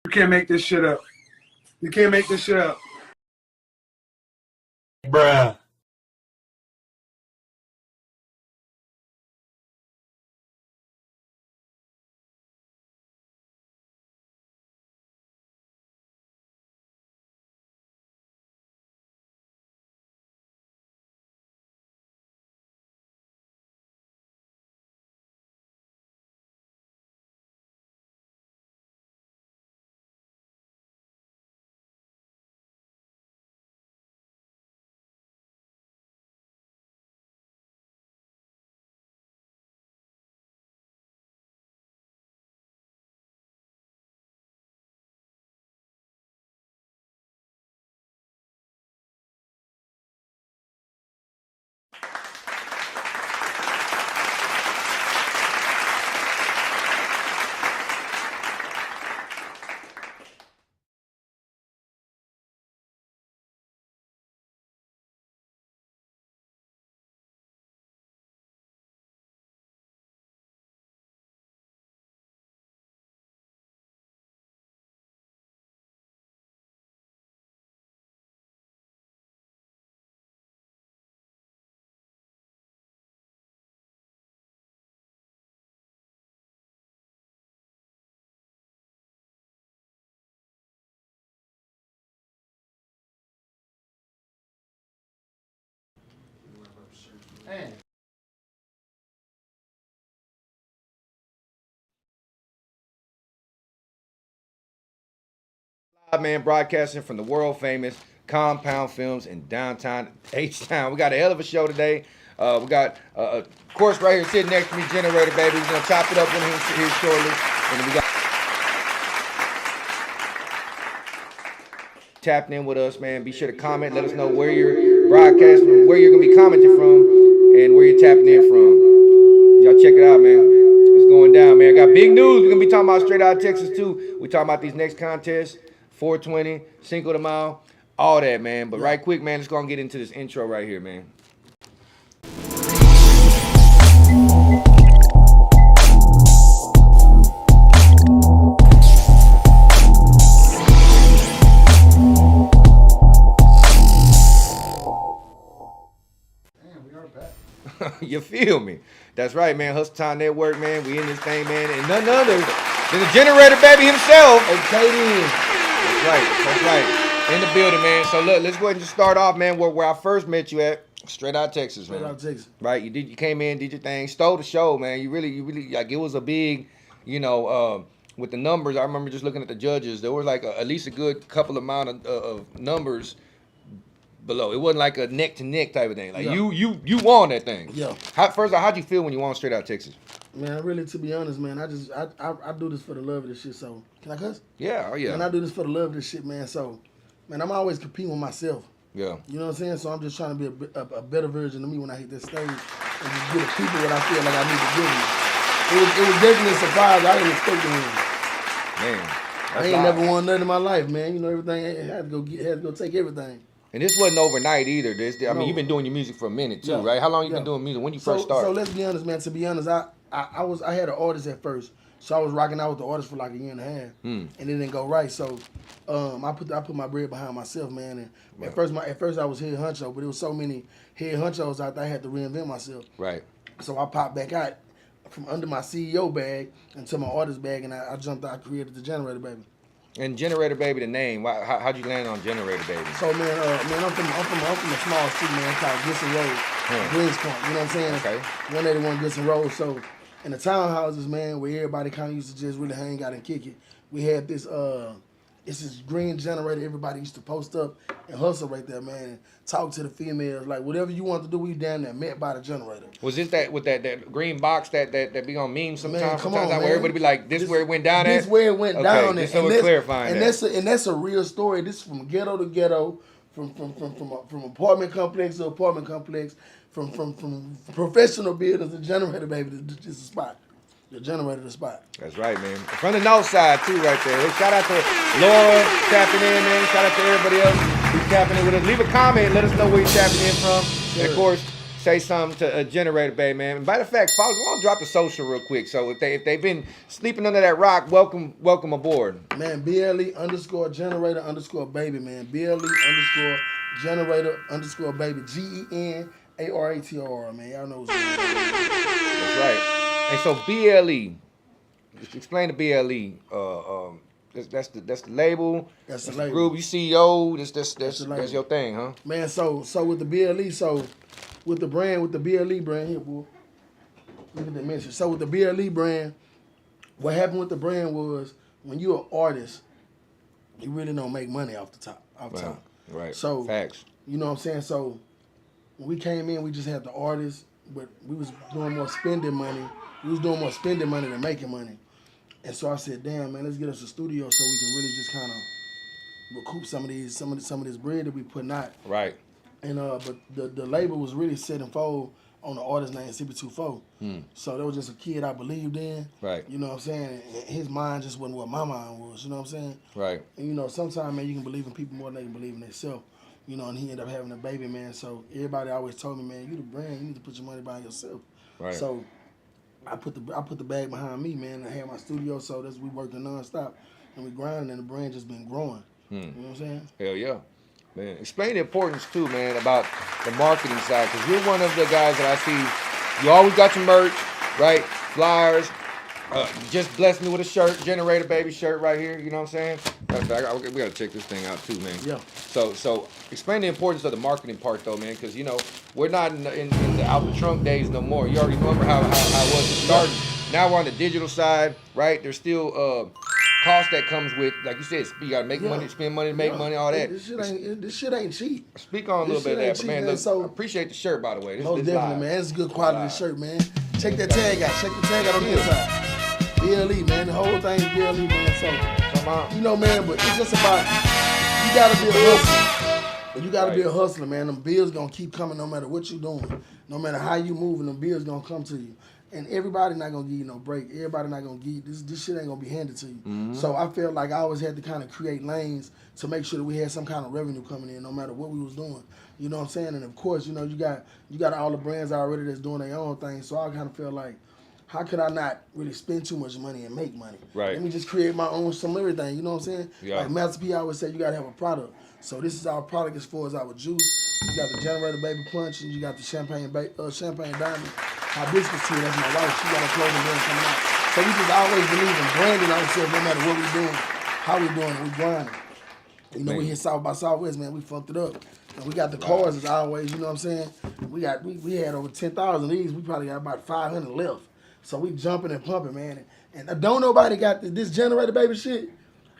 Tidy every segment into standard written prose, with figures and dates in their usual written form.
You can't make this shit up. You can't make this shit up. Bruh. Man. Live, man, broadcasting from the world famous Compound Films in downtown H-Town. We got a hell of a show today. We got, of course, right here sitting next to me, Generator Baby. We're going to chop it up with him here shortly. And we got tapping in with us, man. Be sure to comment. Let us know where you're broadcasting, where you're going to be commenting from, and where you're tapping in from. Y'all check it out, man. It's going down, man. I got big news. We're going to be talking about straight out of Texas, too. We're talking about these next contests, 420, Cinco de Mayo, all that, man. But right quick, man, let's go and get into this intro right here, man. You feel me? That's right, man. Hustletown Network, man. We in this thing, man. And none other than the Generator Baby himself. Okay, then. That's right. That's right. In the building, man. So look, let's go ahead and just start off, man, where I first met you at. Straight out of Texas, man. Straight out of Texas. Right. You came in, did your thing, stole the show, man. You really like it was a big, with the numbers. I remember just looking at the judges. There was like at least a good couple amount of numbers below. It wasn't like a neck to neck type of thing. Like you won that thing. Yeah. How'd you feel when you won straight out of Texas? Man, really, to be honest, man, I do this for the love of this shit. So can I cuss? Yeah, oh yeah. Man, I do this for the love of this shit, man. So, man, I'm always competing with myself. Yeah. You know what I'm saying? So I'm just trying to be a better version of me when I hit this stage and just give the people what I feel like I need to give them. It was definitely a surprise. I didn't expect to win. Man, I ain't never won nothing in my life, man. You know, everything I had to go take everything. And this wasn't overnight either. I mean, you've been doing your music for a minute too, right? How long you been doing music? When you first started? So let's be honest, man. To be honest, I had an artist at first, so I was rocking out with the artist for like a year and a half, and it didn't go right. So I put my bread behind myself, man. And at first I was head honcho, but there was so many head honchos out there, I had to reinvent myself. Right. So I popped back out from under my CEO bag into my artist bag, and I jumped out. I created the Generator Baby. And Generator Baby, the name. How'd you land on Generator Baby? So man, I'm from a small street, man, called Gibson Road, Greenspoint. You know what I'm saying? Okay. 181 Gibson Road. So in the townhouses, man, where everybody kind of used to just really hang out and kick it, we had this it's this green generator. Everybody used to post up and hustle right there, man, and talk to the females. Like whatever you want to do, we down there met by the generator. Was this that with that green box that be on memes sometimes? Man, come sometimes on, where everybody be like, this where it went down This at? where it went down at. So we're clarifying that. And that's a real story. This is from ghetto to ghetto, from apartment complex to apartment complex, from professional builders to Generator Baby. This is a spot. The Generator, the spot. That's right, man. From the north side too, right there. Hey, shout out to Laura tapping in, man. Shout out to everybody else who's tapping in with us. Leave a comment. Let us know where you're tapping in from. Sure. And of course, say something to Generator Baby, man. And matter of fact, folks, I want to drop the social real quick. So if they've been sleeping under that rock, welcome aboard. Man, BLE_generator_baby, man. BLE_generator_baby. GENARATOR, man. Y'all know what's going on. That's right. And so BLE, explain the BLE. That's the label. That's the the label. group. You CEO. That's label. your thing, huh? Man, so with the BLE, with the BLE brand here, boy. Look at the mention. So with the BLE brand, what happened with the brand was when you're an artist, you really don't make money off the top. Right. So Facts. you know what I'm saying? So when we came in, we just had the artists, but we was doing more spending money. We was doing more spending money than making money. And so I said, damn, man, let's get us a studio so we can really just kind of recoup some of this bread that we putting out. Right. And but the label was really set and fold on the artist named CP24. So there was just a kid I believed in. Right. You know what I'm saying? And his mind just wasn't what my mind was. You know what I'm saying? Right. And you know, sometimes, man, you can believe in people more than they can believe in themselves. You know, and he ended up having a baby, man. So everybody always told me, man, you the brand, you need to put your money behind yourself. Right. So I put the bag behind me, man. I had my studio, so that's we working nonstop, and we grinding, and the brand just been growing. You know what I'm saying? Hell yeah. Man, explain the importance too, man, about the marketing side, because you're one of the guys that I see. You always got your merch, right? Flyers. You just blessed me with a shirt, Generator Baby shirt right here. You know what I'm saying? Matter of fact, we gotta check this thing out too, man. Yeah. So explain the importance of the marketing part though, man, because you know we're not in the out the trunk days no more. You already remember how it was to start. Now we're on the digital side, right? There's still cost that comes with, like you said, you gotta make money, spend money to make money, all that. This shit ain't cheap. Speak on a little bit of that, but man, look, so, I appreciate the shirt, by the way. Most definitely, man. It's a good quality shirt, man. Check that tag out. Check the tag out on the inside. BLE, man. The whole thing is BLE, man. So, you know, man, but it's just about, you gotta be a hustler. You gotta be a hustler, man. Them bills gonna keep coming no matter what you doing. No matter how you moving, them bills gonna come to you. And everybody not gonna give you no break. Everybody not gonna give you, this shit ain't gonna be handed to you. So I felt like I always had to kind of create lanes to make sure that we had some kind of revenue coming in no matter what we was doing. You know what I'm saying? And of course, you know, you got all the brands already that's doing their own thing. So I kind of feel like, how could I not really spend too much money and make money? Right. Let me just create my own some everything. You know what I'm saying? Yeah. Like Master P always said, you gotta have a product. So this is our product as far as our juice. You got the Generator Baby Punch, and you got the Champagne Diamond Hibiscus tea. That's my wife. She got a clothing brand coming out. So we just always believe in branding ourselves, no matter what we doing, how we doing it, we grinding. You know, we hit South by Southwest, man. We fucked it up. And we got the cars as always. You know what I'm saying? We had over 10,000 of these. We probably got about 500 left. So we jumping and pumping, man. And don't nobody got this Generator Baby shit.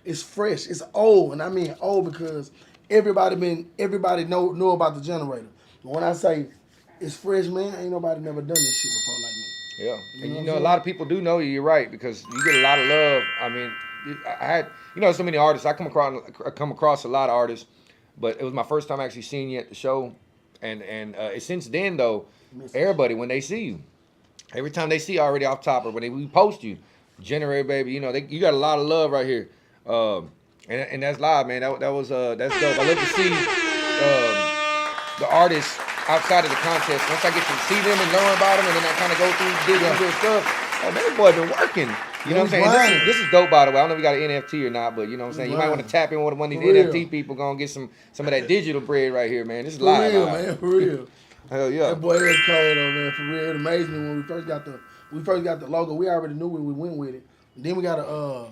It's fresh. It's old, and I mean old because everybody know about the generator. But when I say it's fresh, man, ain't nobody never done this shit before like me. Yeah, and you know a lot of people do know you. You're right, because you get a lot of love. I mean, I had so many artists. I come across a lot of artists, but it was my first time actually seeing you at the show, and since then though, everybody when they see you, every time they see you already off top, or when we post you, Generator Baby, you got a lot of love right here. And that's live, man. That's dope. I love to see the artists outside of the contest. Once I get to see them and learn about them, and then I kind of go through their stuff. Oh, man, that boy been working. You know what I'm saying? This is dope, by the way. I don't know if we got an NFT or not, but you know what I'm saying? You might want to tap in with one of these NFT people. Gonna get some of that digital bread right here, man. This is live. For real, man. For real. Hell yeah. That boy is cold though, man. For real. It amazed me when we first got the logo. We already knew where we went with it. And then we got a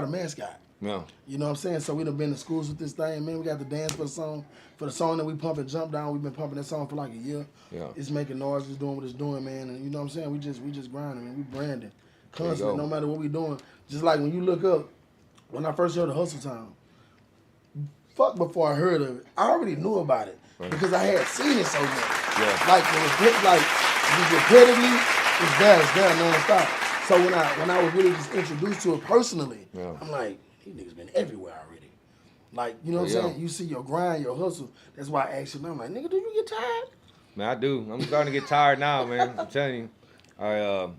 mascot. Yeah. You know what I'm saying? So we done been to schools with this thing, man. We got the dance for the song. For the song that we pump and jump down, we've been pumping that song for like a year. Yeah. It's making noise, it's doing what it's doing, man. And you know what I'm saying? We just grinding, man. We branding. Constantly, no matter what we doing. Just like when you look up, when I first heard of Hustletown, fuck before I heard of it, I already knew about it. Right. Because I had seen it so much. Yeah. Like repetitively, it's there non-stop. So when I was really just introduced to it personally, I'm like, these niggas been everywhere already. Like, you know what I'm saying? You see your grind, your hustle. That's why I asked you, I'm like, nigga, do you get tired? Man, I do. I'm starting to get tired now, man. I'm telling you. A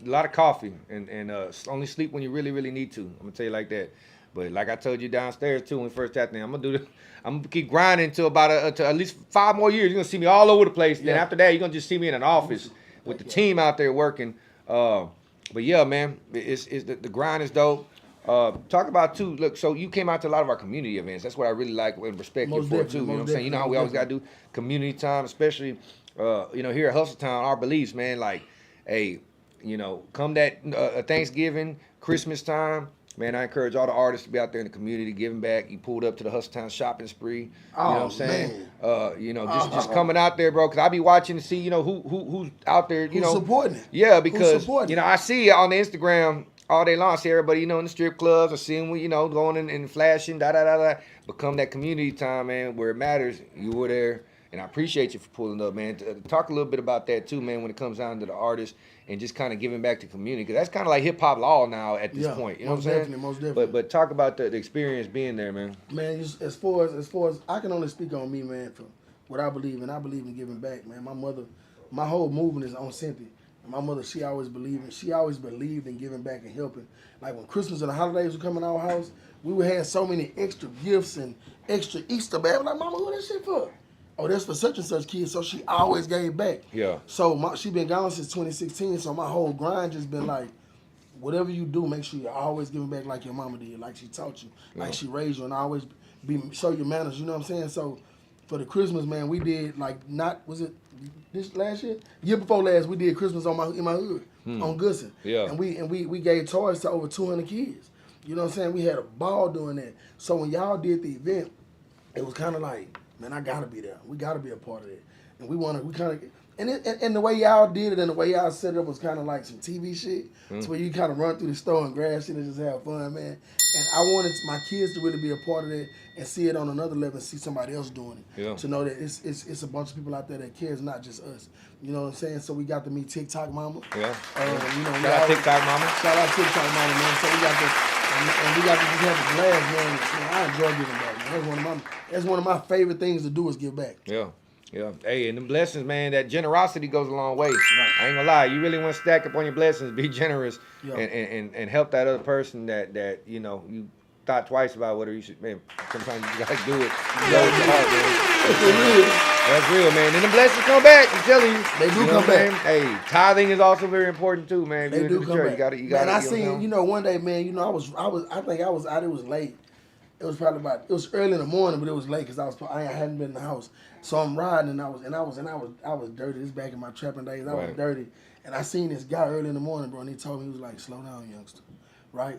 lot of coffee and only sleep when you really, really need to. I'm gonna tell you like that. But like I told you downstairs too when we first tapped in, I'm gonna keep grinding until about to at least 5 more years. You're gonna see me all over the place. Then after that, you're gonna just see me in an office with the team out there working. But yeah, man, it's the grind is dope. Talk about too. Look, so you came out to a lot of our community events. That's what I really like and respect you for too. You know what I'm saying? You know how we always gotta do community time, especially here at Hustletown. Our beliefs, man. Like, hey, come that Thanksgiving, Christmas time. Man, I encourage all the artists to be out there in the community giving back. You pulled up to the Hustletown shopping spree. You know what I'm saying? Just coming out there, bro. Cause I be watching to see, who's out there, who's supporting it. Yeah, because I see on the Instagram all day long. I see everybody, in the strip clubs. I see them, going and flashing, da. Become that community time, man, where it matters. You were there. And I appreciate you for pulling up, man. Talk a little bit about that too, man, when it comes down to the artists and just kind of giving back to the community. Because that's kind of like hip-hop law now at this point. You know what I'm saying? Most definitely. But talk about the experience being there, man. Man, as far as I can only speak on me, man, for what I believe in. I believe in giving back, man. My mother, my whole movement is on Cynthia. And my mother, she always believed in giving back and helping. Like when Christmas and the holidays would come in our house, we would have so many extra gifts and extra Easter bags. Like, Mama, what that shit for? Oh, that's for such and such kids, so she always gave back. Yeah. So she been gone since 2016, so my whole grind just been like, whatever you do, make sure you're always giving back like your mama did, like she taught you, like she raised you, and always show your manners, you know what I'm saying? So for the Christmas, man, we did was it this last year? Year before last, we did Christmas in my hood, on Goodson. Yeah. And we gave toys to over 200 kids. You know what I'm saying? We had a ball doing that. So when y'all did the event, it was kind of like, man, I gotta be there. We gotta be a part of it, and the way y'all did it and the way y'all set it up was kind of like some TV shit. It's where you kind of run through the store and grab shit and just have fun, man. And I wanted my kids to really be a part of it and see it on another level and see somebody else doing it. Yeah. To know that it's a bunch of people out there that cares, not just us. You know what I'm saying? So we got to meet TikTok Mama. Yeah. Shout out TikTok Mama. Shout out TikTok Mama, man. So we got to just have a blast, man. I enjoy giving back, man. That's one of my favorite things to do is give back. Yeah. Yeah. Hey, and the blessings, man, that generosity goes a long way. Right. I ain't gonna lie. You really want to stack up on your blessings, be generous, and help that other person that you thought twice about whether you should, man, sometimes you gotta do it. You know, it's hard, man. That's real, man. And the blessings come back, I'm telling you. They do come back. Hey, tithing is also very important too, man. They do come back. You gotta, man, I seen, one day, man, it was late. It was early in the morning, but it was late because I hadn't been in the house. So I'm riding and I was dirty. This back in my trapping days. I was dirty. And I seen this guy early in the morning, bro, and he told me, he was like, slow down, youngster. Right?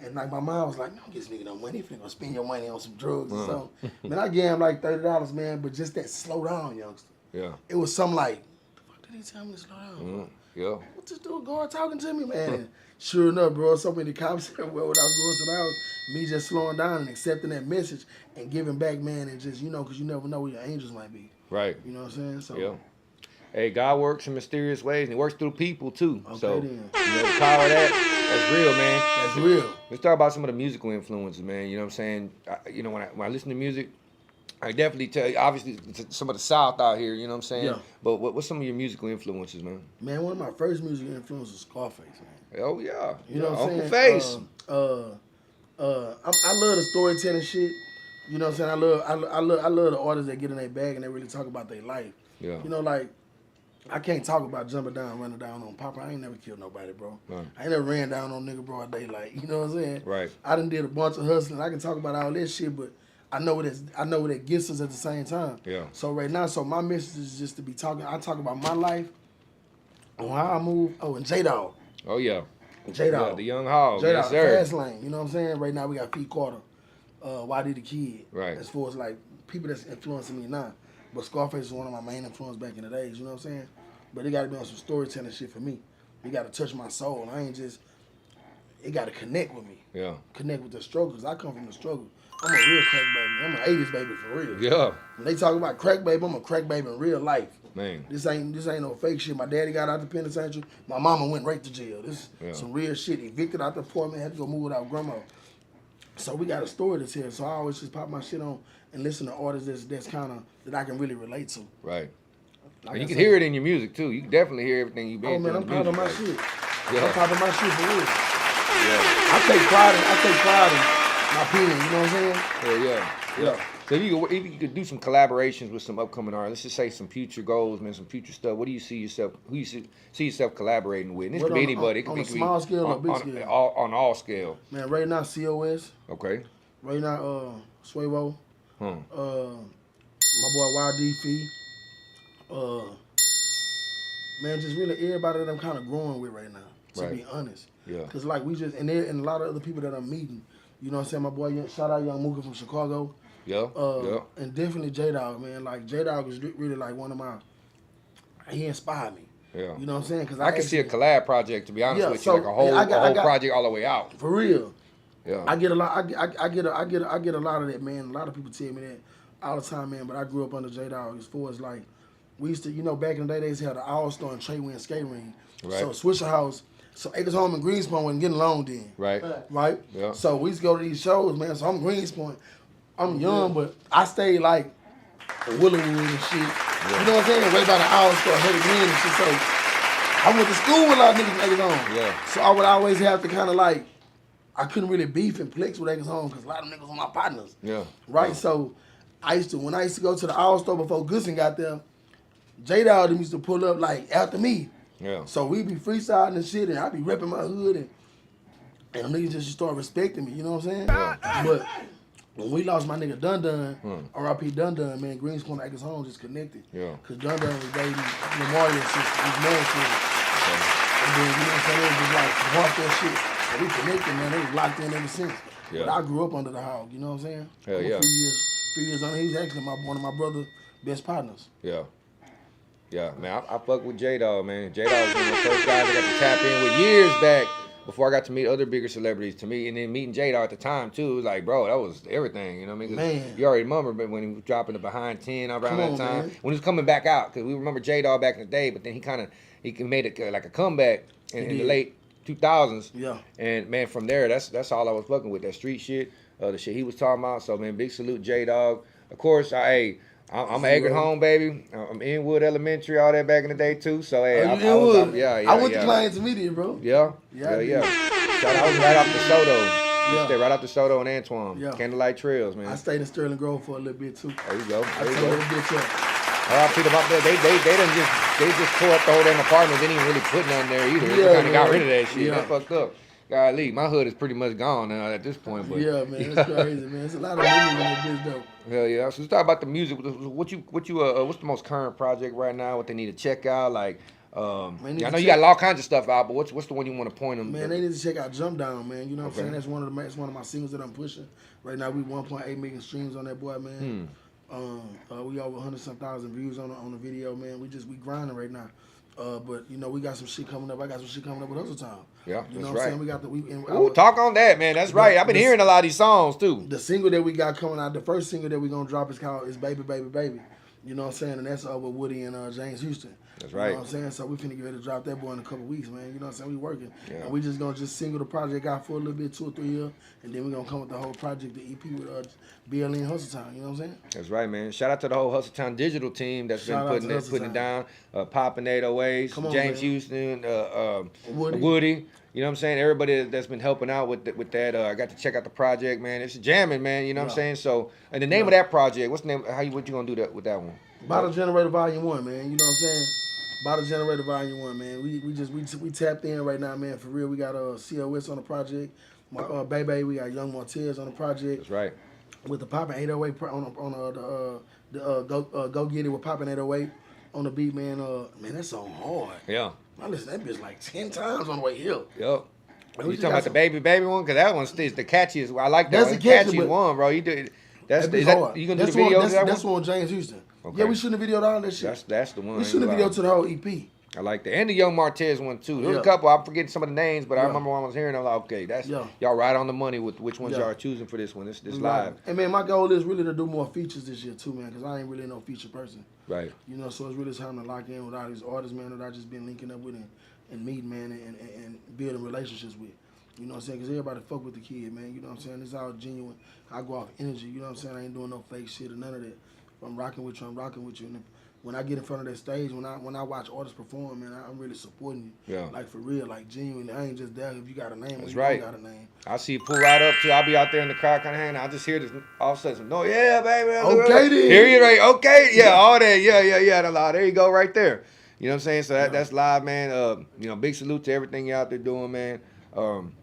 And like my mom was like, don't get this nigga no money. If you're gonna spend your money on some drugs or something. Man, I gave him like $30, man, but just that slow down, youngster. Yeah. It was something like, the fuck did he tell me to slow down? Yeah. What this dude going talking to me, man? Sure enough, bro, so many cops said, well, when I was going to the house, me just slowing down and accepting that message and giving back, man, and just, because you never know where your angels might be. Right. You know what I'm saying? So. Yeah. Hey, God works in mysterious ways, and He works through people, too. Okay, so, then. The power of that's real, man. That's real. Let's talk about some of the musical influences, man. You know what I'm saying? When I listen to music, I definitely tell you, obviously, some of the South out here, you know what I'm saying? Yeah. But what's some of your musical influences, man? Man, one of my first musical influences was Scarface, man. Oh, yeah. You know what I'm saying? Uncle Face. I love the storytelling shit. You know what I'm saying? I love the artists that get in their bag and they really talk about their life. Yeah. Like, I can't talk about jumping down, running down on Papa. I ain't never killed nobody, bro. Right. I ain't never ran down on nigga broad daylight. You know what I'm saying? Right. I done did a bunch of hustling. I can talk about all this shit, but I know what it gets us at the same time. Yeah. So right now, my message is just to be talking. I talk about my life, on how I move. Oh, and J-Dog. Oh, yeah. J-Dog. Yeah, the young hog. J-Dog, yes, sir. Fast Lane. You know what I'm saying? Right now, we got Feet Quarter. YD the Kid. Right. As far as, like, people that's influencing me now. But Scarface is one of my main influences back in the days. You know what I'm saying? But it got to be on some storytelling shit for me. It got to touch my soul. I ain't just... It got to connect with me. Yeah. Connect with the struggle, because I come from the struggle. I'm a real crack baby. I'm an 80s baby for real. Yeah. When they talk about crack baby, I'm a crack baby in real life. Man. This ain't no fake shit. My daddy got out the penitentiary. My mama went right to jail. This is some real shit. Evicted out the apartment, had to go move without grandma. So we got a story that's here. So I always just pop my shit on and listen to artists that's kind of, that I can really relate to. Right. Like and you can hear it in your music too. You can definitely hear everything you've been through. Oh man, I'm proud of my shit. Yeah. I'm proud of my shit for real. Yeah. I take pride my pen. You know what I'm saying? Yeah. So if you could do some collaborations with some upcoming artists, let's just say some future goals, man, some future stuff. What do you see yourself? Who you see yourself collaborating with? And this could be anybody. It could on be a small scale or big scale. On all scale. Man, right now COS. Okay. Right now, Swayvo. Huh. My boy YD Fee. Man, just really everybody that I'm kind of growing with right now. To be honest. Yeah. Cause like we just and a lot of other people that I'm meeting. You know what I'm saying? My boy, shout out Young Mooka from Chicago. Yeah. And definitely J Dog, man. Like J Dog is really like one of my. He inspired me. Yeah. You know what I'm saying? Cause I can see a collab project, to be honest with you, like a whole project all the way out. For real. Yeah. I get a lot. I get a lot of that, man. A lot of people tell me that all the time, man. But I grew up under J Dog as far as like we used to, back in the day, they used to have the All Star and Trey Wynn skate ring. Right. So Swisher House. So Acres Home and Greenspoint wasn't getting along then. Right. Yeah. So we used to go to these shows, man. So I'm Greenspoint. I'm young, but I stayed like Willowwood and shit. Yeah. You know what I'm saying? Right by the All Star, Heavy Green and shit. So I went to school with a lot of niggas from Acres Home. Yeah. So I would always have to kind of like, I couldn't really beef and flex with Acres Home because a lot of niggas were my partners. Yeah. Right? Yeah. So when I used to go to the All Star before Goodson got there, J-Dawg used to pull up like after me. Yeah. So we be freestyling and shit, and I be repping my hood, and them niggas just start respecting me. You know what I'm saying? Yeah. But when we lost my nigga Dun Dun, R.I.P. Dun Dun, man, Greenspoint Acres Home just connected. Yeah. Cause Dun Dun was dating Lamar and shit, his man shit. Okay. And then you know what I'm saying? It was just like walk that shit. And we connected, man. They was locked in ever since. Yeah. But I grew up under the hog. You know what I'm saying? Hell yeah. A few years on, he's actually one of my brother's best partners. Yeah. Yeah, man, I fuck with J-Dawg, man. J-Dawg was one of the first guys I got to tap in with years back before I got to meet other bigger celebrities to me. And then meeting J-Dawg at the time, too, it was like, bro, that was everything, you know what I mean? Man. You already remember when he was dropping the Behind 10 around that time. Man. When he was coming back out, because we remember J-Dawg back in the day, but then he made it like a comeback in the late 2000s. Yeah. And, man, from there, that's all I was fucking with, that street shit, the shit he was talking about. So, man, big salute J-Dawg. Of course, I'm Acres Home, baby. I'm Inwood Elementary, all that back in the day, too. So, hey, I went to Clients Immediate, bro. Yeah. Shout out, I was right off the Soto. Yeah. Stay right off the Soto and Antoine. Yeah. Candlelight Trails, man. I stayed in Sterling Grove for a little bit, too. There you go. I told a bitch up. All right, Peter, about that. They just tore up the whole damn apartment. They didn't even really put none there either. They kind of got rid of that shit. That's fucked up. Golly, my hood is pretty much gone now at this point. But yeah, man, it's crazy, man. It's a lot of women in that bitch, though. Hell yeah. So let's talk about the music. What's the most current project right now? What they need to check out? Like, man, I know you got all kinds of stuff out, but what's the one you want to point them? Man, they need to check out Jump Down, man. You know what I'm saying? That's one of my singles that I'm pushing. Right now, we 1.8 million streams on that boy, man. We over 100-some thousand views on the video, man. We grinding right now. But we got some shit coming up. I got some shit coming up with Hustletown. Yeah, you know what I'm saying? We got talk on that, man. That's right. I've been hearing a lot of these songs too. The single that we got coming out, the first single that we gonna drop is Baby Baby Baby. You know what I'm saying? And that's with Woody and James Houston. That's right. You know what I'm saying? So we finna get ready to drop that boy in a couple weeks, man. You know what I'm saying? We working. Yeah. And we just gonna single the project out for a little bit, 2 or 3 years, and then we gonna come with the whole project, the EP with BLE and Hustletown. You know what I'm saying? That's right, man. Shout out to the whole Hustletown digital team that's been putting it down. Poppin' 808s, James Houston, Woody. You know what I'm saying? Everybody that's been helping out with that. I got to check out the project, man. It's jamming, man. You know what I'm saying? So, and the name of that project, what's the name? What you gonna do with that one? Bottle Generator Volume 1, man. You know what I'm saying? Bottle Generator Volume 1, man. We tapped in right now, man. For real, we got COS on the project. My Baby, we got Young Montez on the project. That's right. With the Poppin' 808 on the Go Get It with Poppin' 808 on the beat, man. Man, that song hard. Yeah. I listened to that bitch like 10 times on the way here. Yep. You talking about the Baby one? Because that one is the catchiest. I like that. That's one. The catchiest one, bro. You do. That's hard. You gonna do the video? That's one with James Houston. Okay. Yeah, we shooting a video to all that shit. That's the one. We shooting a video to the whole EP. I like that. And the Young Martez one, too. There was a couple. I'm forgetting some of the names, but I remember when I was hearing, I'm like, okay, that's y'all right on the money with which ones y'all are choosing for this one. This live. And, man, my goal is really to do more features this year, too, man, because I ain't really no feature person. Right. You know, so it's really time to lock in with all these artists, man, that I just been linking up with and meeting, man, and building relationships with. You know what I'm saying? Because everybody fuck with the kid, man. You know what I'm saying? It's all genuine. I go off energy. You know what I'm saying? I ain't doing no fake shit or none of that. If I'm rocking with you, I'm rocking with you. And when I get in front of that stage, when I watch artists perform, man, I'm really supporting you. Yeah. Like for real, like genuinely. I ain't just there if you got a name. That's or you right. don't got a name. I see you pull right up too. I'll be out there in the crowd kind of hanging. I just hear this all of a sudden. No, yeah, baby. Okay, then. Here you right. Okay, yeah, all that. Yeah. There you go, right there. You know what I'm saying? So that's live, man. Big salute to everything you out there doing, man.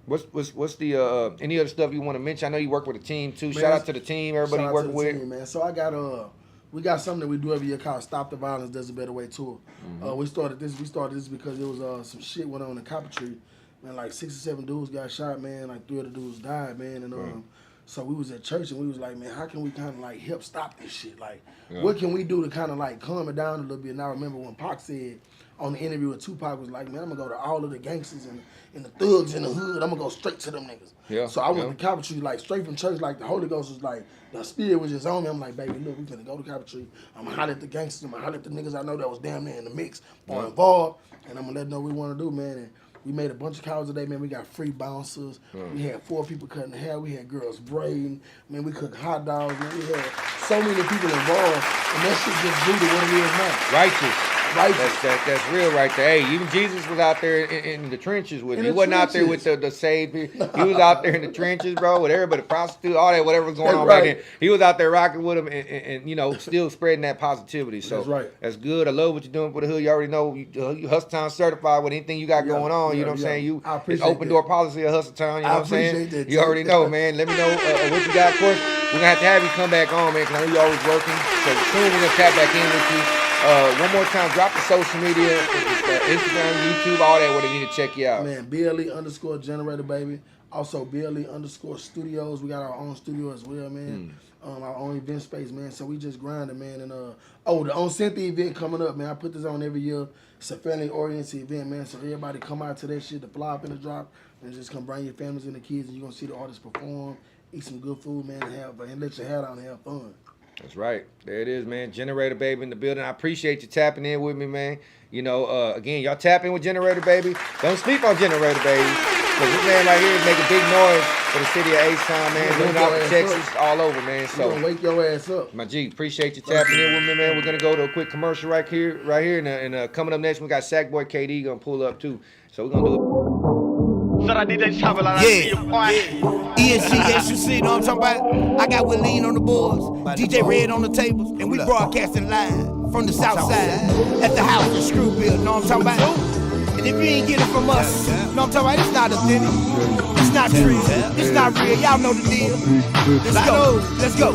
What's the any other stuff you want to mention? I know you work with a team too. Shout out to the team, everybody you working with. Team, man. So I got we got something that we do every year called Stop the Violence, There's a Better Way tour. We started this because there was some shit went on in Coppertree. Man, like 6 or 7 dudes got shot, man. Like 3 of the dudes died, man. And so we was at church and we was like, man, how can we kind of like help stop this shit? Like, what can we do to kind of like calm it down a little bit? And I remember when Pac said on the interview with Tupac was like, man, I'm gonna go to all of the gangsters and the thugs in the hood. I'm gonna go straight to them niggas. Yeah. So I went to Coppertree, like straight from church, like the Holy Ghost was like, the spirit was just on me. I'm like, baby, look, we finna go to Coppertree. I'm gonna holler at the gangsters. I'm gonna holler at the niggas I know that was damn near in the mix or involved. And I'm gonna let them know what we wanna do, man. And we made a bunch of calls today, man. We got free bouncers. We had 4 people cutting hair. We had girls braiding. Man, we cooked hot dogs. Man, we had so many people involved. And that shit just grew to what it is now. Righteous. That's real right there. Hey, even Jesus was out there in the trenches with you. He wasn't out there with the saved people. He was out there in the trenches, bro, with everybody, prostitute, all that, whatever was going on back then. He was out there rocking with them and still spreading that positivity. So that's good. I love what you're doing for the hood. You already know you Hustletown certified with anything you got going on. You know what I'm saying? It's open door policy of Hustletown. You know what I'm saying? You already know, man. Let me know what you got. Of course, we're going to have you come back on, man, because I know you're always working. So soon we're going to tap back in with you. One more time, drop the social media, Instagram, YouTube, all that, where they need to check you out. Man, BLE_generator, baby. Also, BLE_studios. We got our own studio as well, man. Our own event space, man. So we just grinding, man. And the On Cynthia event coming up, man. I put this on every year. It's a family-oriented event, man. So everybody come out to that shit, the fly up in the drop, and just come bring your families and the kids, and you're going to see the artists perform, eat some good food, man, and let your hat out and have fun. That's right. There it is, man. Generator Baby in the building. I appreciate you tapping in with me, man. Again, y'all tap in with Generator Baby. Don't sleep on Generator Baby. Because this man right here is making big noise for the city of H-Town, man. Doing out for Texas, all over, man. So gonna wake your ass up. My G, appreciate you tapping in with me, man. We're going to go to a quick commercial right here. And coming up next, we got Saxkboy KD going to pull up, too. So we're going to do it. ESG, you see, know what I'm talking about? I got Willeen on the boards, DJ Red on the tables, and we broadcasting live from the south side at the house in Screwville, know what I'm talking about? And if you ain't getting it from us, know what I'm talking about? It's not authentic, it's not true, it's not real, y'all know the deal. Let's go.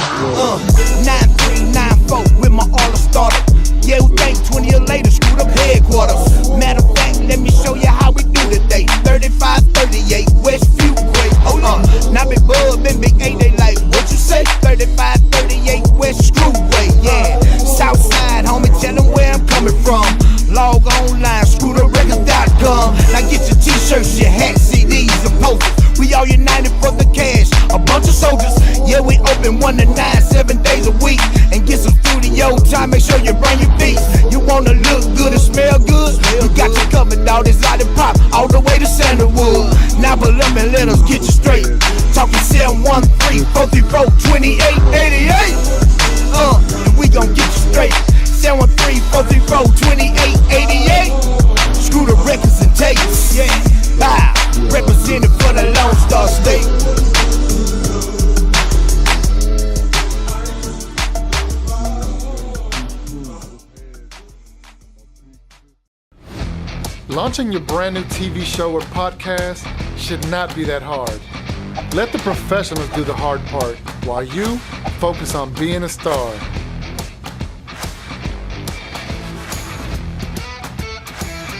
9394 with my all starter. Yeah, we think 20 years later, screwed up headquarters. Matter of fact, let me show you how we do today. 3538 Westview Way. Hold on. Now Big Bub and Big A, they like, what you say? 3538 West Screwway. Yeah, Southside, homie, tell them where I'm coming from. Log online, screwtherecords.com. Now get your t-shirts, your hats, CDs, and posters. We all united for the cash, a bunch of soldiers. Yeah, we open 1 to 9, 7 days a week. And get some studio time, make sure you bring your beats. You wanna look good and smell good? You got you covered, all this lollipop, all the way to Sandalwood. Now pull up and let us get you straight. Talking 713-434-2888. And we gon' get you straight. 713-434-2888. Screw the records and tapes. Yeah, bye. Represented for the Lone Star State. Launching your brand new TV show or podcast should not be that hard. Let the professionals do the hard part while you focus on being a star.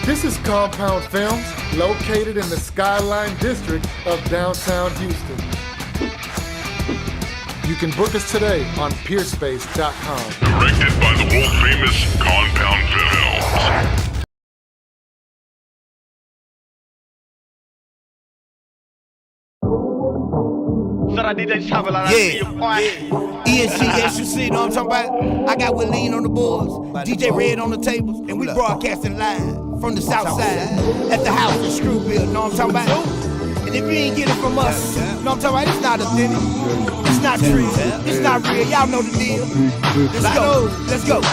This is Compound Films, located in the Skyline District of downtown Houston. You can book us today on peerspace.com. Directed by the world-famous Compound Films. ESG, you see, know what I'm talking about? I got Willeen on the boards, DJ Red on the tables, and we broadcasting live from the south side at the house in Screwville, know what I'm talking about? And And if you ain't get it from us, you know what I'm talking about? It's not authentic. It's not true. It's not real. Y'all know the deal. Let's go. Let's go.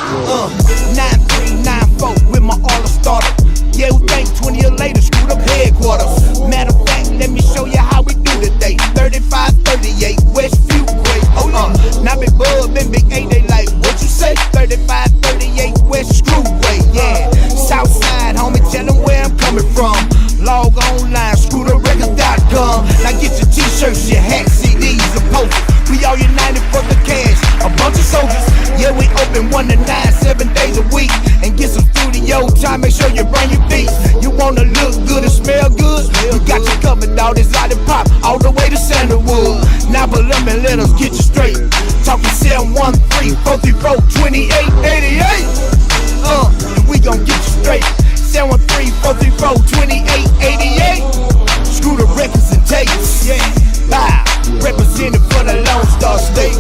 9394 with my all starter. Yeah, we think 20 years later, screwed up headquarters. Matter of fact, let me show you how we do today. 3538 Westview Way. Hold on. Now Big Bub and Big A, they like, what you say? 3538 West Screwway. Yeah, Southside, homie, tell them where I'm coming from. Log online, screwtherecords.com. Now get your t-shirts, your hats, CDs, and posters. We all united for the cash, a bunch of soldiers. Yeah, we open 1 to 9, 7 days a week. And get some studio time, make sure you bring your beats. You wanna look good and smell good? You got you covered, all this lollipop, all the way to Sandalwood. Now but let us get you straight. Talking 713-434-2888. We gon' get you straight. 713-434-2888. Screw the records and tapes. Yeah, bye. Representing for the Lone Star State.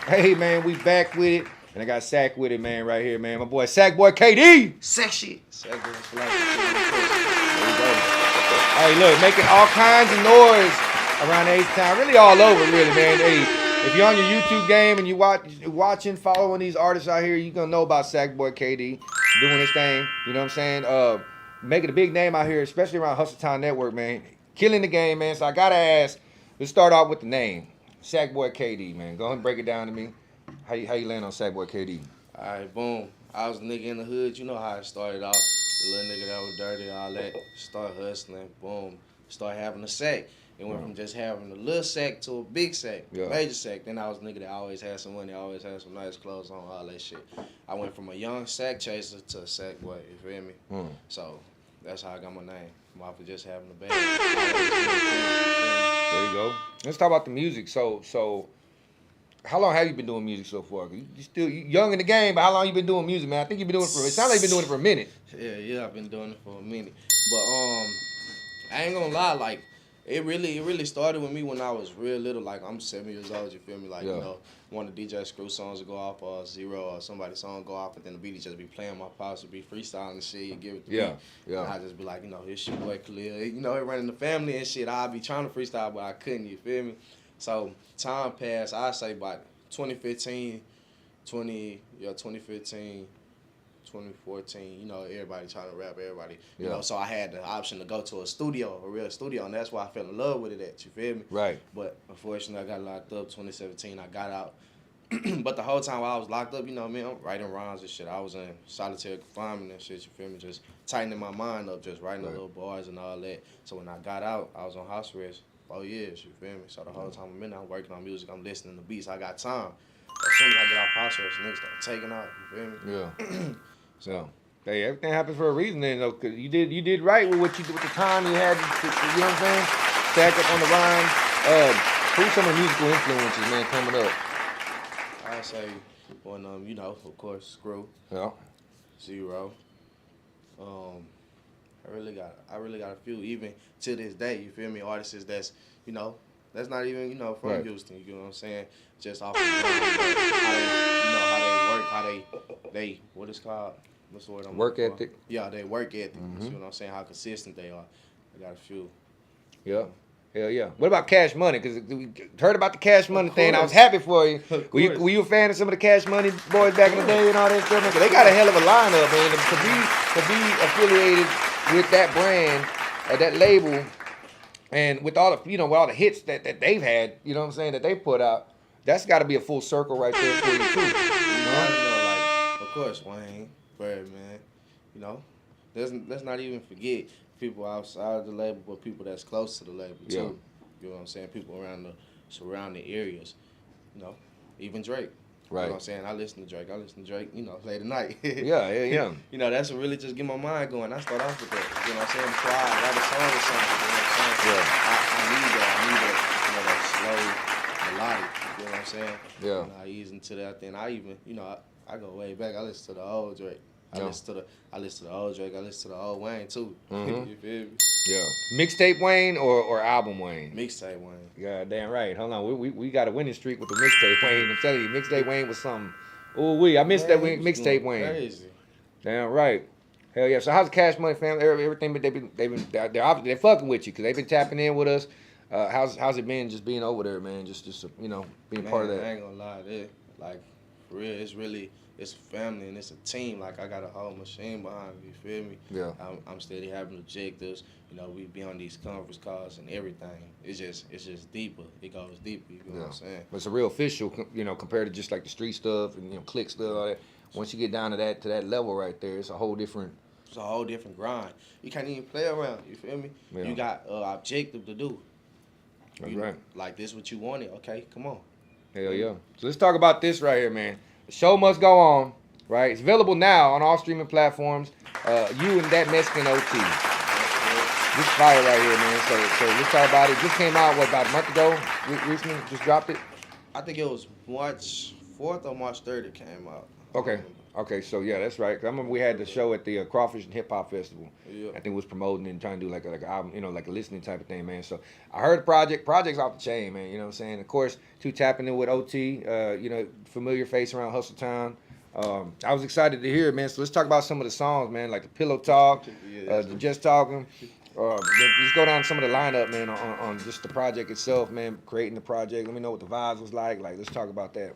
Hey man, we back with it. And I got Sack with it, man, right here, man. My boy Saxkboy KD. Sex shit. Hey, look, making all kinds of noise around H-Town. Really all over, really, man. Hey, if you're on your YouTube game and you watching, following these artists out here, you're gonna know about Saxkboy KD doing his thing. You know what I'm saying? Making a big name out here, especially around Hustletown Network, man. Killing the game, man. So I gotta ask, let's start off with the name. Saxkboy KD, man. Go ahead and break it down to me. How you land on Saxkboy KD? All right, boom. I was a nigga in the hood. You know how it started off. The little nigga that was dirty, all that. Start hustling, boom. Start having a sack. It went from just having a little sack to a big sack, major sack. Then I was a nigga that always had some money, always had some nice clothes on, all that shit. I went from a young sack chaser to a sack boy, you feel me? So that's how I got my name. I'm off of just having a bag. There you go. Let's talk about the music. So how long have you been doing music so far? You still young in the game, but how long you been doing music, man? I think you've been doing it for. It sounds like you've been doing it for a minute. Yeah, I've been doing it for a minute. But I ain't gonna lie, like it really started with me when I was real little. Like I'm 7 years old, you feel me? Like you know, one of the DJ Screw songs would go off, or Zero, or somebody's song go off, and then the beat just be playing. My pops would be freestyling and shit. You give it to me. And I just be like, you know, it's your boy Khalil. You know, it running the family and shit. I'd be trying to freestyle, but I couldn't. You feel me? So time passed. I say about 2015, 2014, you know, everybody trying to rap, everybody. You know, so I had the option to go to a studio, a real studio, and that's why I fell in love with it at, you feel me? Right. But unfortunately, I got locked up 2017. I got out. But the whole time while I was locked up, you know what I mean? I'm writing rhymes and shit. I was in solitary confinement and shit, you feel me? Just tightening my mind up, just writing the little bars and all that. So when I got out, I was on house arrest 4 years, you feel me? So the whole time I'm in there, I'm working on music, I'm listening to beats, I got time. As soon as I get off house arrest, niggas start taking off, you feel me? Yeah. So, hey, everything happens for a reason then, though, because you did right with what you did with the time you had, you know what I'm saying? Stack up on the rhymes. Who's some of the musical influences, man, coming up? I say when you know, of course, Screw. Yeah. Zero. I really got a few, even to this day, you feel me? Artists that's, you know, that's not even, you know, from Houston, you know what I'm saying? Just off the how they what it's called? What's the word I'm work looking ethic. For? Yeah, they work ethic. You know what I'm saying? How consistent they are. I got a few. Yeah. Hell yeah. What about Cash Money? Because we heard about the Cash Money thing. I was happy for you. Were you a fan of some of the Cash Money boys back in the day and all that stuff? They got a hell of a lineup, man. To be affiliated with that brand, that label, and with all the with all the hits that they've had, you know what I'm saying, that they put out, that's got to be a full circle right there for you too. Of course, Wayne, Birdman, you know, let's not even forget people outside the label, but people that's close to the label too. You know what I'm saying? People around the surrounding areas, you know, even Drake. Right. You know what I'm saying? I listen to Drake, you know, late at night. Yeah. You know, that's what really just get my mind going. I start off with that. You know what I'm saying? Before I write a song or something, you know what I'm saying? I need that, you know, that slow melodic. You know what I'm saying? Yeah. And I ease into that. Then I even, you know, I go way back. I listen to the old Drake. I listen to the old Drake. I listen to the old Wayne too. You feel me? Yeah. Mixtape Wayne or album Wayne? Mixtape Wayne. Yeah, damn right. Hold on. We got a winning streak with the Mixtape Wayne. I'm telling you, Mixtape Wayne was something. Ooh, I missed that Mixtape Wayne. Crazy. Damn right. Hell yeah. So how's the Cash Money family? Everything, but they're fucking with you because they've been tapping in with us. How's it been just being over there, man? Just being part of that. I ain't gonna lie, like for real, it's family and it's a team. Like I got a whole machine behind me. You feel me? Yeah. I'm steady having objectives. You know, we be on these conference calls and everything. It's just deeper. It goes deeper. You know what I'm saying? But it's a real official, compared to just like the street stuff and click stuff, all that. Once you get down to that level right there, it's a whole different. It's a whole different grind. You can't even play around. You feel me? Yeah. You got objective to do. That's right. Like this, what you wanted? Okay, come on. Hell yeah. So let's talk about this right here, man. The show must go on, right? It's available now on all streaming platforms. You and that Mexican OT. This fire right here, man. So let's talk about it. Just came out about a month ago. Recently, just dropped it. I think it was March 4th or March 3rd it came out. Okay, so yeah, that's right. 'Cause I remember we had the show at the Crawfish and Hip Hop Festival. Yeah. I think we was promoting and trying to do like an album, like a listening type of thing, man. So I heard the project's off the chain, man. You know what I'm saying? Of course, tapping in with OT, familiar face around Hustletown. I was excited to hear it, man. So let's talk about some of the songs, man, like the Pillow Talk, the Just Talking. Let's go down some of the lineup, man, on just the project itself, man. Creating the project. Let me know what the vibes was like. Like, let's talk about that.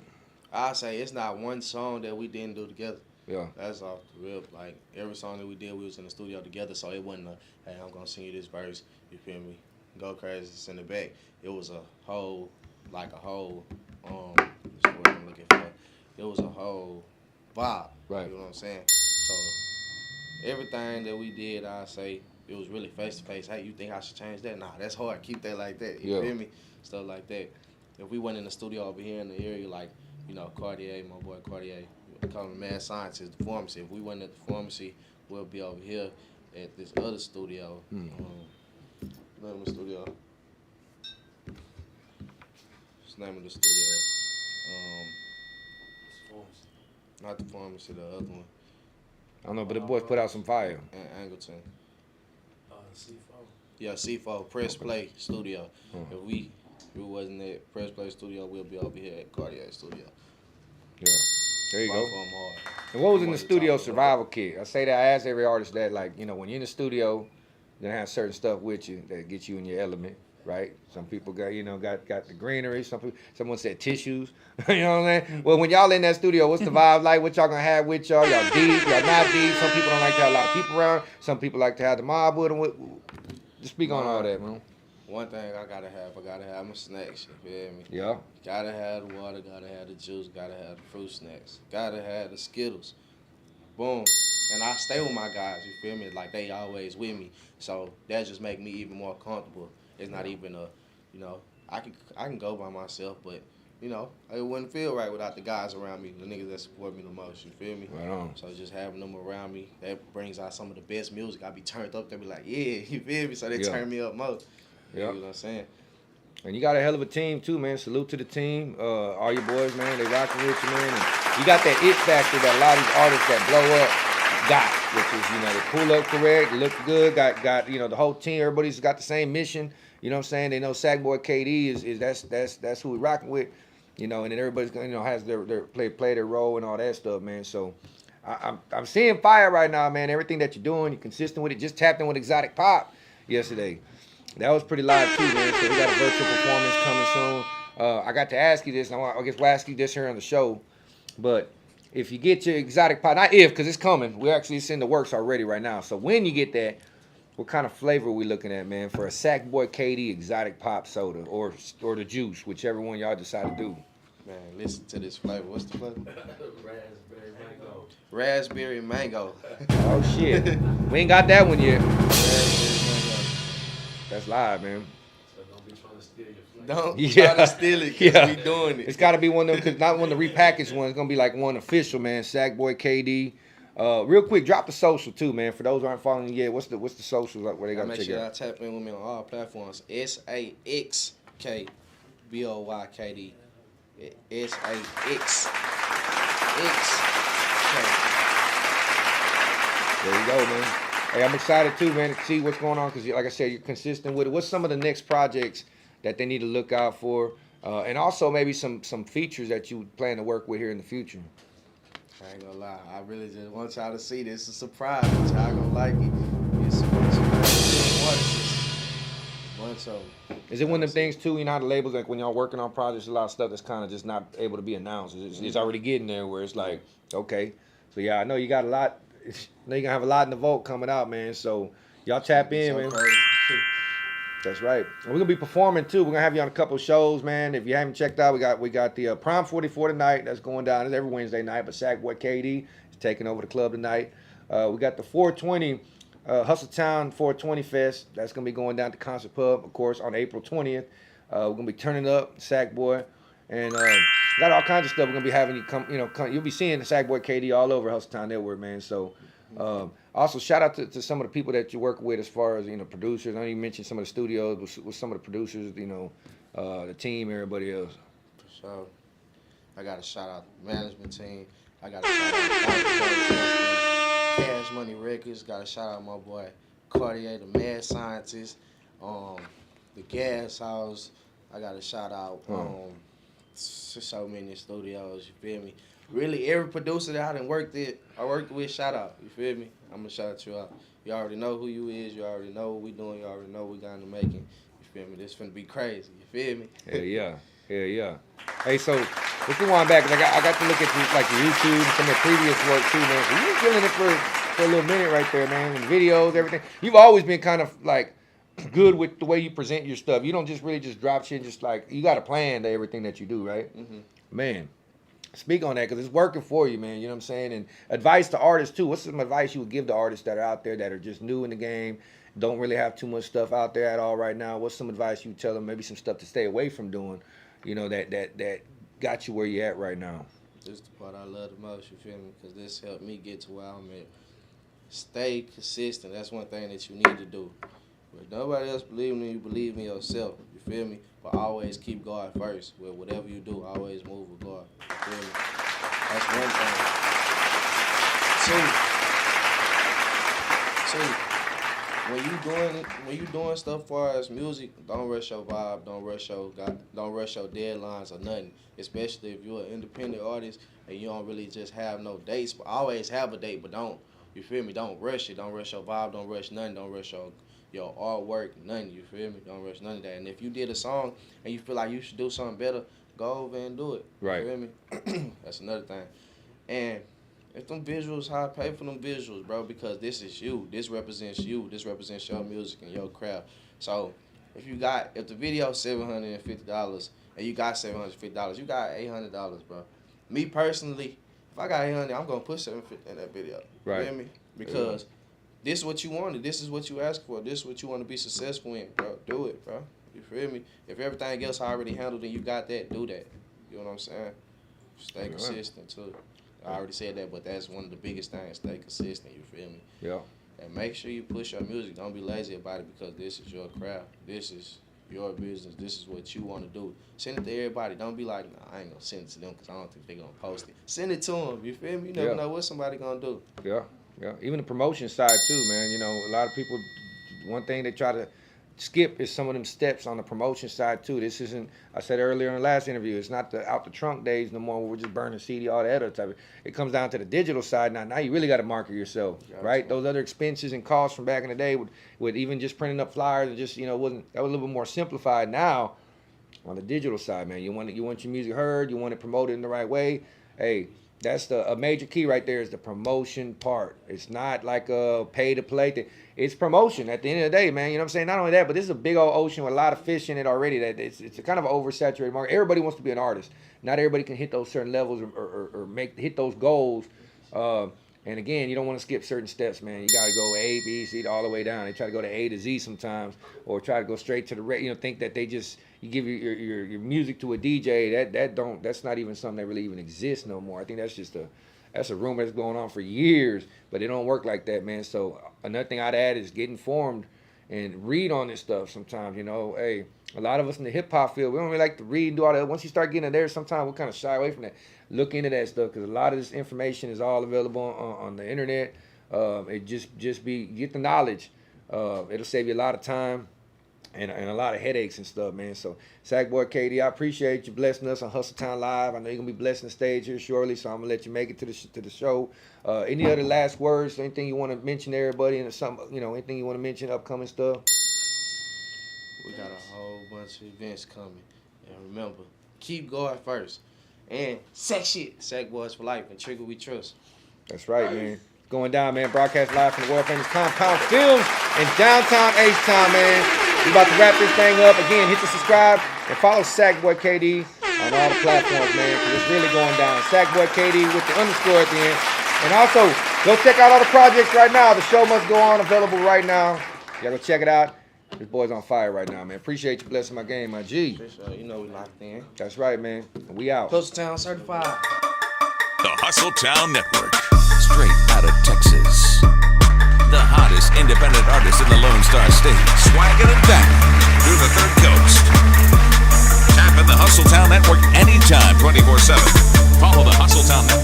I say it's not one song that we didn't do together. Yeah. That's off the rip. Like every song that we did, we was in the studio together. So it wasn't hey, I'm gonna sing you this verse. You feel me? Go crazy, send it back. It was a whole, that's what I'm looking for. It was a whole vibe. Right. You know what I'm saying? So everything that we did, I say it was really face to face. Hey, you think I should change that? Nah, that's hard. Keep that like that. You feel me? Stuff like that. If we went in the studio over here in the area, like, Cartier, my boy Cartier, we call him Mad Scientist, the pharmacy. If we went at the pharmacy, we'll be over here at this other studio. Name of the studio. What's the name of the studio? Not the pharmacy, the other one. I don't know, but the boys put out some fire. Angleton. Yeah, C4, Press Play Studio. If we wasn't at Press Play Studio, we'll be over here at Cartier Studio. Yeah. There you go. Hard. And what was in the studio survival kit? I say that, I ask every artist that, like, when you're in the studio, you're gonna have certain stuff with you that get you in your element, right? Some people got the greenery. Someone said tissues. You know what I'm saying? Well, when y'all in that studio, what's the vibe like? What y'all gonna have with y'all? Y'all deep? Y'all not deep? Some people don't like to have a lot of people around. Some people like to have the mob with them. Just speak on all that, man. One thing I gotta have my snacks, you feel me? Yeah. Gotta have the water, gotta have the juice, gotta have the fruit snacks, gotta have the Skittles. Boom. And I stay with my guys, you feel me? Like, they always with me. So that just make me even more comfortable. It's not even I can go by myself, but, it wouldn't feel right without the guys around me, the niggas that support me the most, you feel me? Right on. So just having them around me, that brings out some of the best music. I be turned up, they be like, yeah, you feel me? So they turn me up more. Yeah. You know what I'm saying? And you got a hell of a team too, man. Salute to the team. All your boys, man, they rocking with you, man. And you got that it factor that a lot of these artists that blow up got, which is, they pull up correct, look good, got the whole team, everybody's got the same mission. You know what I'm saying? They know Saxkboy KD is that's who we rocking with, and then everybody's has their play their role and all that stuff, man. So I'm seeing fire right now, man. Everything that you're doing, you're consistent with it. Just tapped in with Exotic Pop yesterday. That was pretty live too, man. So we got a virtual performance coming soon. I got to ask you this, and I guess we'll ask you this here on the show. But if you get your Exotic Pop, not if, because it's coming. It's in the works already right now. So when you get that, what kind of flavor are we looking at, man, for a Saxkboy KD Exotic Pop soda or the juice, whichever one y'all decide to do? Man, listen to this flavor. What's the flavor? Raspberry mango. Oh, shit. We ain't got that one yet. That's live, man. So don't be trying to steal your flavor. Don't try to steal it, because we doing it. It's got to be one of them, because not one of the repackaged ones. It's going to be like one official, man. Saxkboy KD. Real quick, drop the social, too, man. For those who aren't following you yet, what's the socials like where they got to check Make sure out? I tap in with me on all platforms. SAXKBOYKD. SAXK. There you go, man. Hey, I'm excited too, man, to see what's going on because, like I said, you're consistent with it. What's some of the next projects that they need to look out for, and also maybe some features that you plan to work with here in the future? I ain't gonna lie, I really just want y'all to see this. It's a surprise, but y'all gonna like it. It's a bunch of water systems. Bunch of them. Is it one of them things too? You know how the labels, like when y'all working on projects, a lot of stuff that's kind of just not able to be announced. It's already getting there where it's like, okay, so yeah, I know you got a lot. I know you're gonna have a lot in the vault coming out, man. So y'all tap in, man. Crazy. That's right. And we're gonna be performing too. We're gonna have you on a couple of shows, man. If you haven't checked out, we got the Prime 44 tonight. That's going down. It's every Wednesday night. But Saxkboy KD is taking over the club tonight. We got the 420 Hustletown 420 Fest. That's gonna be going down to Concert Pub, of course, on April 20th. We're gonna be turning up Saxkboy, and got all kinds of stuff. We're gonna be having you come. You'll be seeing the Saxkboy KD all over Hustletown Network, man. So. Also, shout out to some of the people that you work with as far as, producers. I know you mentioned some of the studios with some of the producers, the team, everybody else. For sure. I got to shout out the management team. I got to shout out Cash Money Records. Got to shout out my boy Cartier, the mad scientist. The Gas House. I got to shout out so many studios, you feel me? Really, every producer that I worked with, shout out. You feel me? I'm gonna shout you out. You already know who you is. You already know what we doing. You already know what we got in the making. You feel me? This finna be crazy. You feel me? Hell yeah. Hey, so let's rewind back. Cause I got to look at the YouTube and some of the previous work too, man. So you been doing it for a little minute right there, man. And videos, everything. You've always been kind of like good with the way you present your stuff. You don't just really just drop shit. Just like you got a plan to everything that you do, right? Mm-hmm. Man. Speak on that because it's working for you, man. You know what I'm saying? And advice to artists, too. What's some advice you would give to artists that are out there that are just new in the game, don't really have too much stuff out there at all right now? What's some advice you would tell them, maybe some stuff to stay away from doing, that got you where you're at right now? This is the part I love the most, you feel me? Because this helped me get to where I'm at. Stay consistent. That's one thing that you need to do. But nobody else believes in you, believe in yourself. You feel me? But always keep God first. With whatever you do, always move with God. You feel me? That's one thing. Two, when you doing stuff far as music, don't rush your vibe, don't rush your deadlines or nothing. Especially if you're an independent artist and you don't really just have no dates. But always have a date, but don't. You feel me? Don't rush it. Don't rush your vibe. Don't rush nothing. Don't rush your artwork, nothing, you feel me? Don't rush none of that. And if you did a song and you feel like you should do something better, go over and do it. Right. You feel me? That's another thing. And if them visuals, how I pay for them visuals, bro, because this is you. This represents you. This represents your music and your craft. So if the video is $750 and you got $750, you got $800, bro. Me personally, if I got $800, I'm gonna put $750 in that video. Right. You feel me? Because this is what you wanted. This is what you asked for. This is what you want to be successful in, bro. Do it, bro. You feel me? If everything else I already handled and you got that, do that. You know what I'm saying? Stay consistent, too. I already said that, but that's one of the biggest things. Stay consistent, you feel me? Yeah. And make sure you push your music. Don't be lazy about it because this is your craft. This is your business. This is what you want to do. Send it to everybody. Don't be like, nah, I ain't going to send it to them because I don't think they're going to post it. Send it to them. You feel me? You never know what somebody going to do. Yeah. Yeah, even the promotion side too, man. A lot of people, one thing they try to skip is some of them steps on the promotion side too. This isn't, I said earlier in the last interview, it's not the out the trunk days no more where we're just burning CD, all that other type of, it comes down to the digital side now. Now you really got to market yourself, right? Those other expenses and costs from back in the day with even just printing up flyers and just, that was a little bit more simplified. Now, on the digital side, man, you want your music heard, you want it promoted in the right way. Hey, that's a major key right there is the promotion part. It's not like a pay to play thing. It's promotion at the end of the day, man. You know what I'm saying? Not only that, but this is a big old ocean with a lot of fish in it already. That it's a kind of an oversaturated market. Everybody wants to be an artist. Not everybody can hit those certain levels or hit those goals. And again, you don't want to skip certain steps, man. You got to go A, B, C, all the way down. They try to go to A to Z sometimes, or try to go straight to the think that they just you give your music to a DJ. That's not even something that really even exists no more. I think that's just a rumor that's going on for years, but it don't work like that, man. So another thing I'd add is get informed and read on this stuff sometimes. Hey, a lot of us in the hip hop field, we don't really like to read and do all that. Once you start getting in there, sometimes we kind of shy away from that. Look into that stuff because a lot of this information is all available on the internet. It just get the knowledge. It'll save you a lot of time and a lot of headaches and stuff, man. So Saxkboy KD, I appreciate you blessing us on Hustletown Live. I know you're gonna be blessing the stage here shortly, so I'm gonna let you make it to the show. Any other last words? Anything you want to mention to everybody, and anything you want to mention, upcoming stuff? We got a whole bunch of events coming, and remember, keep going first. And Saxkboys for life, and Trigger we trust. That's right, man. Going down, man. Broadcast live from the world famous Compound Films in downtown H-Town, man. We about to wrap this thing up. Again, hit the subscribe and follow Saxkboy KD on all the platforms, man, because it's really going down. Saxkboy KD with the underscore at the end. And also, go check out all the projects right now. The show must go on, available right now. Y'all go check it out. This boy's on fire right now, man. Appreciate you blessing my game, my G. For sure. You know we locked in. That's right, man. We out. Hustletown certified. The Hustletown Network, straight out of Texas. The hottest independent artists in the Lone Star State, swagging it back through the Third Coast. Tap in the Hustletown Network anytime, 24/7. Follow the Hustletown Network